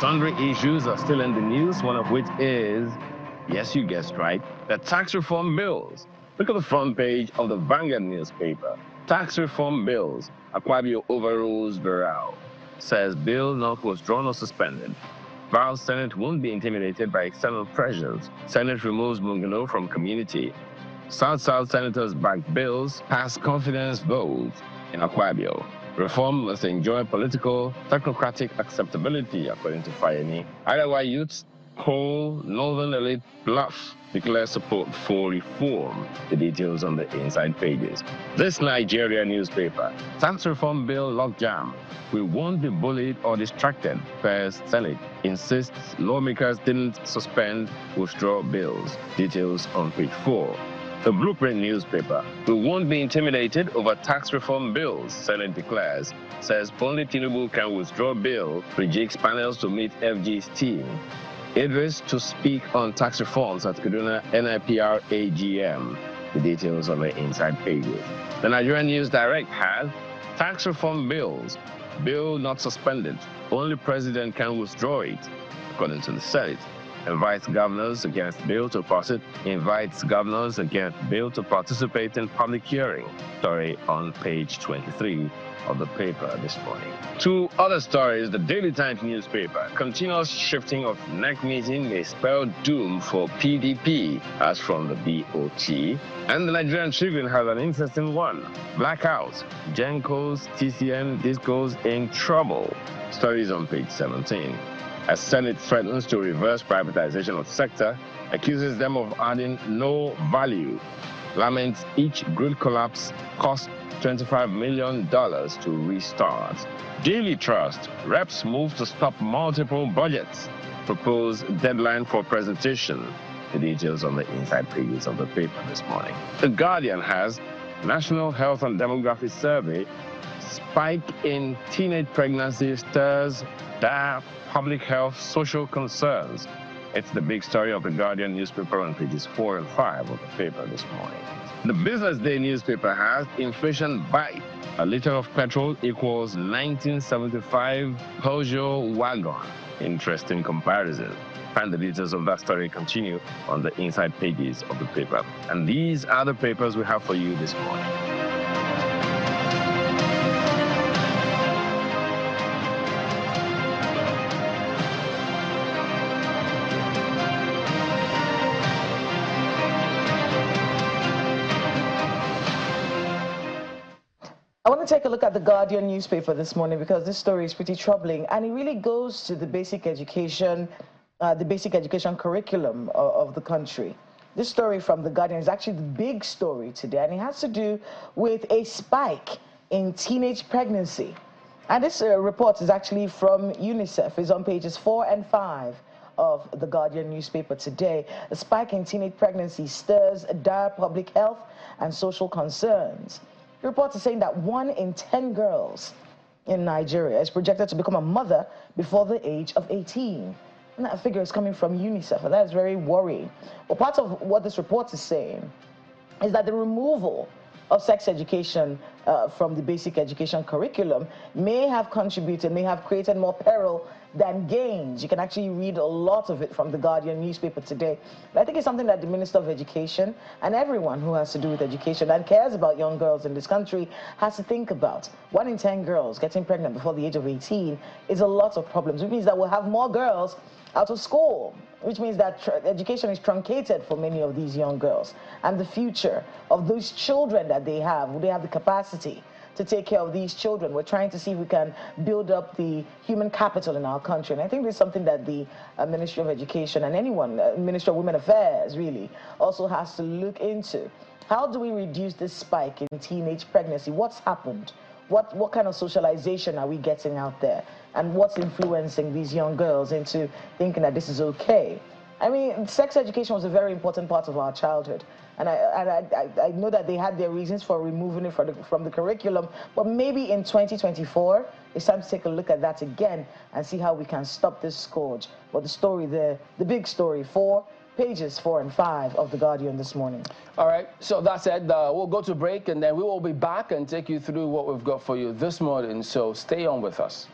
Sundry issues are still in the news, one of which is, yes, you guessed right, the tax reform bills. Look at the front page of the Vanguard newspaper. Tax reform bills. Akpabio overrules Barrow. Says bill not withdrawn or suspended. Barrow Senate won't be intimidated by external pressures. Senate removes Mungano from community. South-South senators back bills, pass confidence votes in Akpabio. Reform must enjoy political, technocratic acceptability, according to Fayeni. Iowa youths poll Northern elite bluff, declare support for reform. The details on the inside pages. This Nigeria newspaper, tax reform bill logjam. We won't be bullied or distracted, First Senate insists lawmakers didn't suspend, withdraw bills. Details on page 4. The Blueprint newspaper, we won't be intimidated over tax reform bills, Senate declares, says only Tinubu can withdraw bill, rejects panels to meet FG's team. Idris to speak on tax reforms at Kaduna NIPR AGM. The details on the inside pages. The Nigerian News Direct has tax reform bills, bill not suspended, only president can withdraw it, according to the Senate. Invites governors against bill to participate in public hearing. Story on page 23 of the paper this morning. Two other stories. The Daily Times newspaper. Continuous shifting of neck meeting may spell doom for PDP, as from the BOT. And the Nigerian Tribune has an interesting one. Blackout. Gencos, TCN, Discos in trouble. Stories on page 17. As Senate threatens to reverse privatization of sector, accuses them of adding no value, laments each grid collapse cost $25 million to restart. Daily Trust, reps move to stop multiple budgets, propose deadline for presentation. The details on the inside pages of the paper this morning. The Guardian has National Health and Demography Survey, spike in teenage pregnancy stirs dire public health social concerns. It's the big story of the Guardian newspaper on pages 4 and 5 of the paper this morning. The Business Day newspaper has inflation bite. A liter of petrol equals 1975 Peugeot wagon. Interesting comparison. And the details of that story continue on the inside pages of the paper. And these are the papers we have for you this morning. I want to take a look at the Guardian newspaper this morning because this story is pretty troubling, and it really goes to the basic education curriculum of the country. This story from the Guardian is actually the big story today, and it has to do with a spike in teenage pregnancy. And this report is actually from UNICEF. It's on pages 4 and 5 of the Guardian newspaper today. A spike in teenage pregnancy stirs dire public health and social concerns. The report is saying that 1 in 10 girls in Nigeria is projected to become a mother before the age of 18. And that figure is coming from UNICEF, and that is very worrying. Well, part of what this report is saying is that the removal of sex education from the basic education curriculum may have contributed, may have created more peril than gains. You can actually read a lot of it from the Guardian newspaper today. But I think it's something that the Minister of Education and everyone who has to do with education and cares about young girls in this country has to think about. 1 in 10 girls getting pregnant before the age of 18 is a lot of problems, which means that we'll have more girls out of school, which means that education is truncated for many of these young girls. And the future of those children that they have, will they have the capacity to take care of these children? We're trying to see if we can build up the human capital in our country. And I think this is something that the Ministry of Education and anyone, Ministry of Women Affairs really, also has to look into. How do we reduce this spike in teenage pregnancy? What's happened? What kind of socialization are we getting out there? And what's influencing these young girls into thinking that this is okay? I mean, sex education was a very important part of our childhood. And I know that they had their reasons for removing it from the curriculum, but maybe in 2024, it's time to take a look at that again and see how we can stop this scourge. But the story there, the big story, pages 4 and 5 of The Guardian this morning. All right, so that said, we'll go to break, and then we will be back and take you through what we've got for you this morning, so stay on with us.